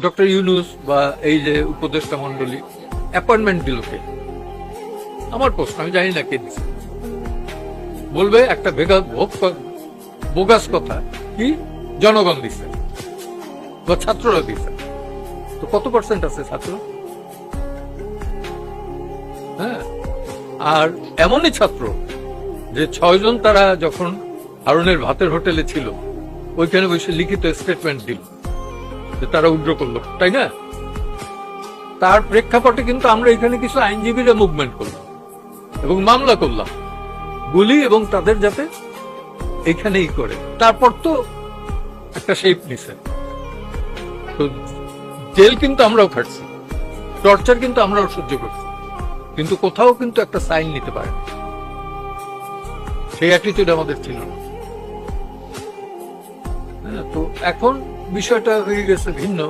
Doctor Yunus বা এই যে উপদেষ্টা মন্ডলী অ্যাপয়েন্টমেন্ট দিল কে? আমার প্রশ্ন, আমি জানি না কে দিচ্ছে। বলবে একটা বোগাস কথা কি জনগণ দিচ্ছে বা ছাত্ররা দিচ্ছে। তো কত পার্সেন্ট আছে ছাত্র? হ্যাঁ, আর এমনই ছাত্র যে 6 জন তারা যখন হারুনের ভাতের হোটেলে ছিল ওইখানে বসে লিখিত স্টেটমেন্ট দিল যে তারা উইথড্র করলো, তাই না? তার প্রেক্ষাপটে কিন্তু আমরা এখানে কিছু আইনজীবীরা মুভমেন্ট করলাম এবং মামলা করলাম গুলি এবং তাদের যাতে এখানেই করে। তারপর তো একটা শেপ নিছে। তো জেল কিন্তু আমরাও খাটছি, টর্চার কিন্তু আমরাও সহ্য করছি, কিন্তু কোথাও কিন্তু একটা সাইন নিতে পারে না। সেই অ্যাটিটিউড আমাদের ছিল না। তো এখন বিষয়টা হয়ে গেছে ভিন্ন।